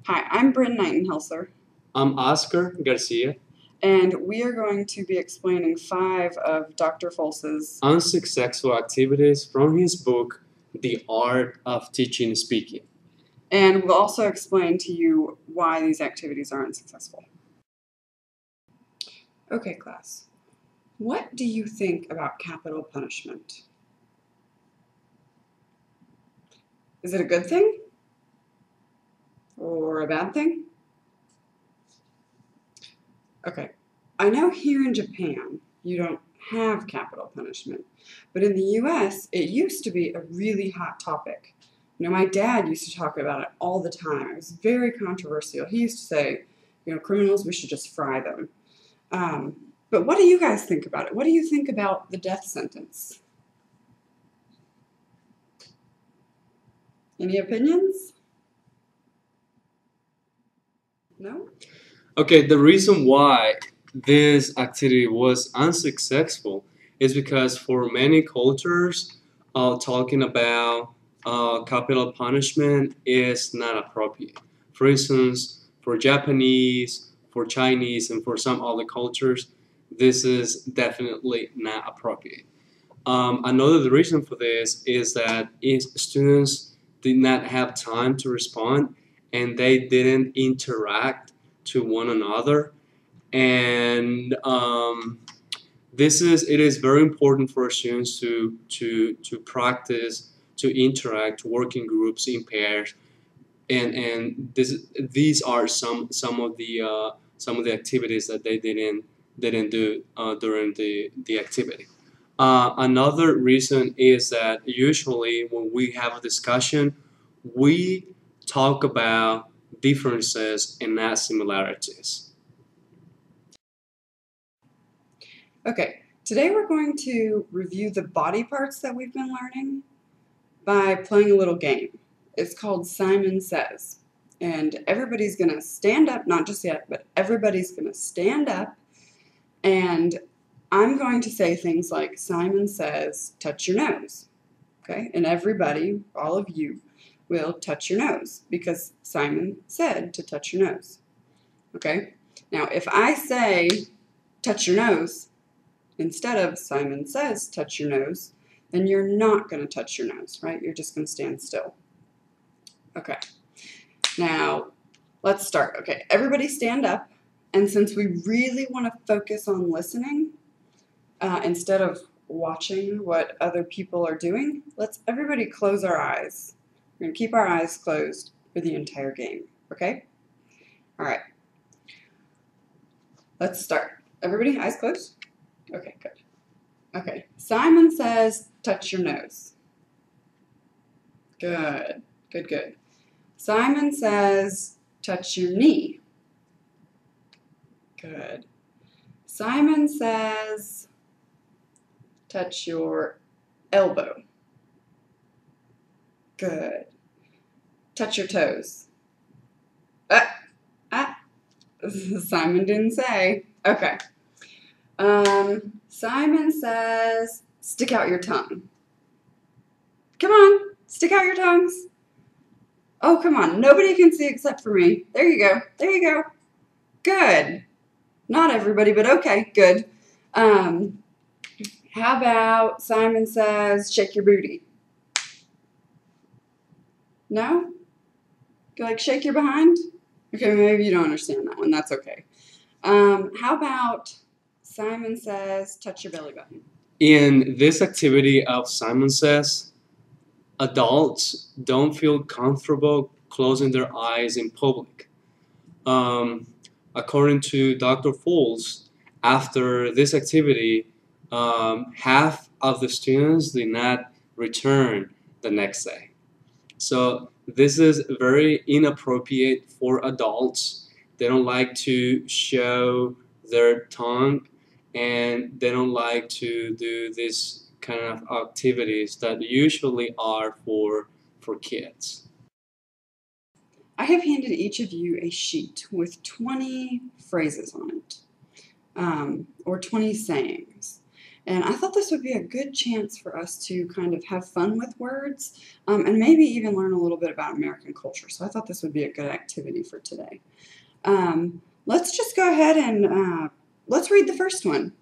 Hi, I'm Brynn Nightenhelser. I'm Oscar Garcia. And we are going to be explaining 5 of Dr. Folse's Unsuccessful activities from his book, The Art of Teaching and Speaking. And we'll also explain to you why these activities are unsuccessful. Okay, class. What do you think about capital punishment? Is it a good thing? Or a bad thing? Okay, I know here in Japan you don't have capital punishment, but in the US it used to be a really hot topic. You know, my dad used to talk about it all the time. It was very controversial. He used to say, you know, criminals, we should just fry them. But what do you guys think about it? What do you think about the death sentence? Any opinions? No? Okay, the reason why this activity was unsuccessful is because for many cultures, talking about capital punishment is not appropriate. For instance, for Japanese, for Chinese, and for some other cultures, this is definitely not appropriate. Another reason for this is that students did not have time to respond and they didn't interact to one another. And it is very important for students to practice, to interact, to work in groups, in pairs, and these are some of the activities that they didn't do during the activity. Another reason is that usually when we have a discussion, we talk about differences and not similarities. Okay, today we're going to review the body parts that we've been learning by playing a little game. It's called Simon Says. And everybody's going to stand up, not just yet, but everybody's going to stand up, and I'm going to say things like, Simon says, touch your nose. Okay, and everybody, all of you, will touch your nose because Simon said to touch your nose. Okay, now if I say, touch your nose, instead of Simon says, touch your nose, then you're not going to touch your nose, right? You're just going to stand still. Okay, now let's start. Okay, everybody stand up. And since we really want to focus on listening instead of watching what other people are doing, let's everybody close our eyes. We're going to keep our eyes closed for the entire game, okay? All right. Let's start. Everybody, eyes closed? Okay, good. Okay, Simon says, touch your nose. Good, good, good. Simon says, touch your knee. Good. Simon says, touch your elbow. Good. Touch your toes. Simon didn't say. Okay. Simon says, stick out your tongue. Come on, stick out your tongues. Oh, come on. Nobody can see except for me. There you go. There you go. Good. Not everybody, but okay, good. How about Simon says, shake your booty? No? Like shake your behind? Okay, maybe you don't understand that one. That's okay. How about Simon says, touch your belly button? In this activity of Simon Says, adults don't feel comfortable closing their eyes in public. According to Dr. Folse, after this activity, half of the students did not return the next day. So this is very inappropriate for adults. They don't like to show their tongue, and they don't like to do this kind of activities that usually are for kids. I have handed each of you a sheet with 20 phrases on it, or 20 sayings. And I thought this would be a good chance for us to kind of have fun with words and maybe even learn a little bit about American culture. So I thought this would be a good activity for today. Let's just go ahead and let's read the first one.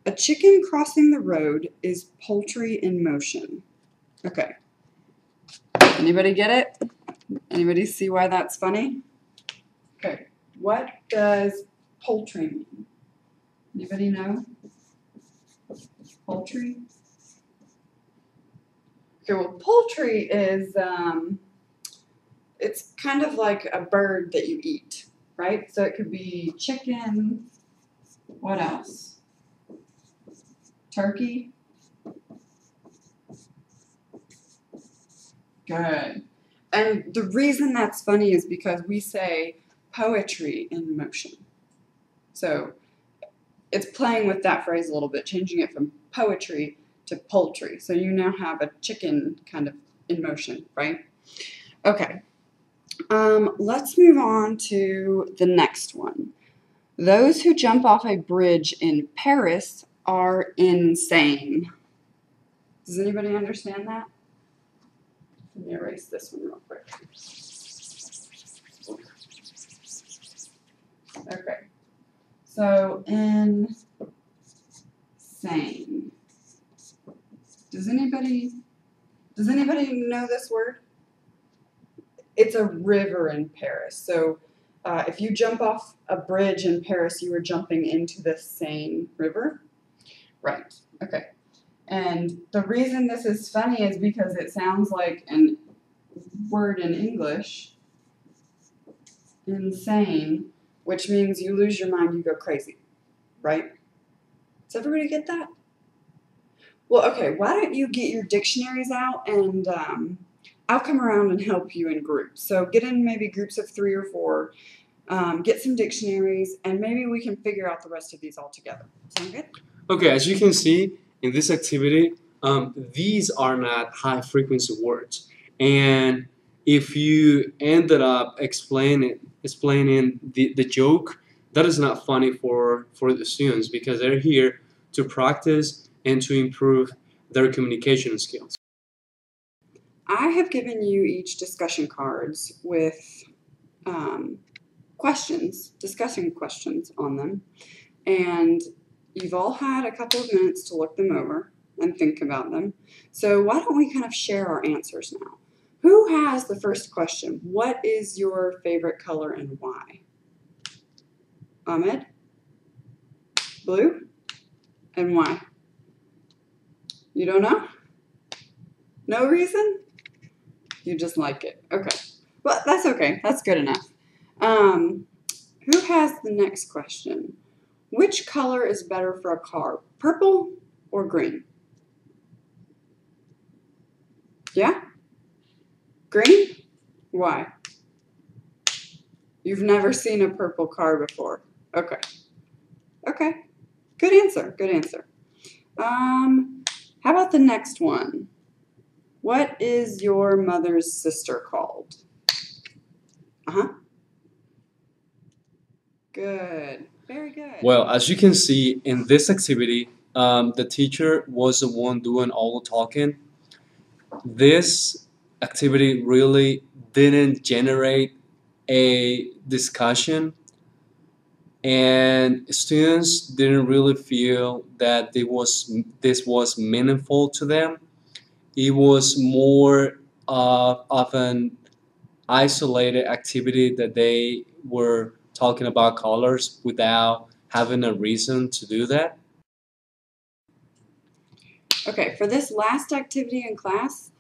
A chicken crossing the road is poultry in motion. Okay. Anybody get it? Anybody see why that's funny? Okay. What does poultry mean? Anybody know? Poultry? Okay, well, poultry is, it's kind of like a bird that you eat, right? So it could be chicken, what else? Turkey? Good. And the reason that's funny is because we say poetry in motion. So it's playing with that phrase a little bit, changing it from poetry to poultry. So you now have a chicken kind of in motion, right? Okay. Let's move on to the next one. Those who jump off a bridge in Paris are insane. Does anybody understand that? Let me erase this one real quick. Okay. So, insane. Does anybody know this word? It's a river in Paris. So, if you jump off a bridge in Paris, you are jumping into the Seine River. Right. Okay. And the reason this is funny is because it sounds like a word in English, insane, which means you lose your mind, you go crazy, right? Does everybody get that? Well, okay, why don't you get your dictionaries out and I'll come around and help you in groups. So get in maybe groups of 3 or 4, get some dictionaries, and maybe we can figure out the rest of these all together. Sound good? Okay, as you can see in this activity, these are not high-frequency words. And if you ended up explaining the joke, that is not funny for the students because they're here to practice and to improve their communication skills. I have given you each discussion cards with discussion questions on them, and you've all had a couple of minutes to look them over and think about them. So why don't we kind of share our answers now? Who has the first question? What is your favorite color and why? Ahmed? Blue? And why? You don't know? No reason? You just like it. Okay. Well, that's okay. That's good enough. Who has the next question? Which color is better for a car? Purple or green? Yeah? Green? Why? You've never seen a purple car before. Okay. Okay. Good answer. Good answer. How about the next one? What is your mother's sister called? Good. Very good. Well, as you can see in this activity, the teacher was the one doing all the talking. This activity really didn't generate a discussion, and students didn't really feel that this was meaningful to them. It was more of an isolated activity that they were talking about colors without having a reason to do that. Okay, for this last activity in class,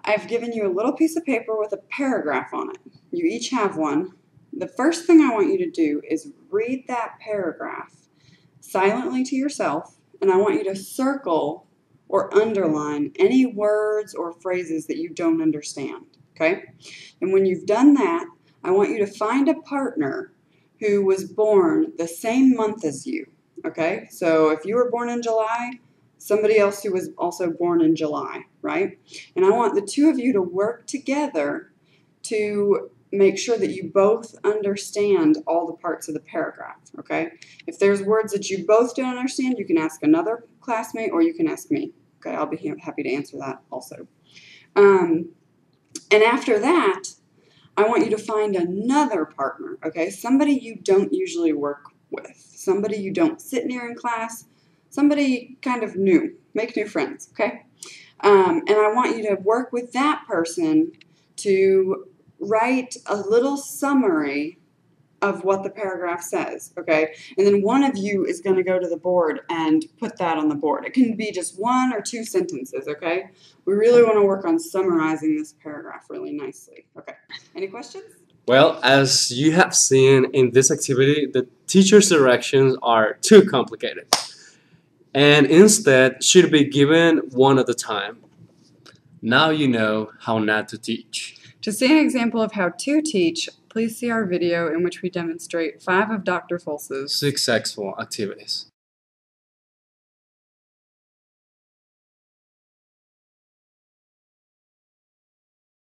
I've given you a little piece of paper with a paragraph on it. You each have one. The first thing I want you to do is read that paragraph silently to yourself, and I want you to circle or underline any words or phrases that you don't understand, okay? And when you've done that, I want you to find a partner who was born the same month as you, okay? So if you were born in July, somebody else who was also born in July, right? And I want the two of you to work together to make sure that you both understand all the parts of the paragraph, okay? If there's words that you both don't understand, you can ask another classmate or you can ask me, okay? I'll be happy to answer that also. And after that, I want you to find another partner, okay? Somebody you don't usually work with, somebody you don't sit near in class, somebody kind of new. Make new friends, okay? And I want you to work with that person to write a little summary of what the paragraph says, okay? And then one of you is going to go to the board and put that on the board. It can be just 1 or 2 sentences, okay? We really want to work on summarizing this paragraph really nicely. Okay, any questions? Well, as you have seen in this activity, the teacher's directions are too complicated and instead should be given one at a time. Now you know how not to teach. To see an example of how to teach, please see our video in which we demonstrate 5 of Dr. Folse's Successful activities.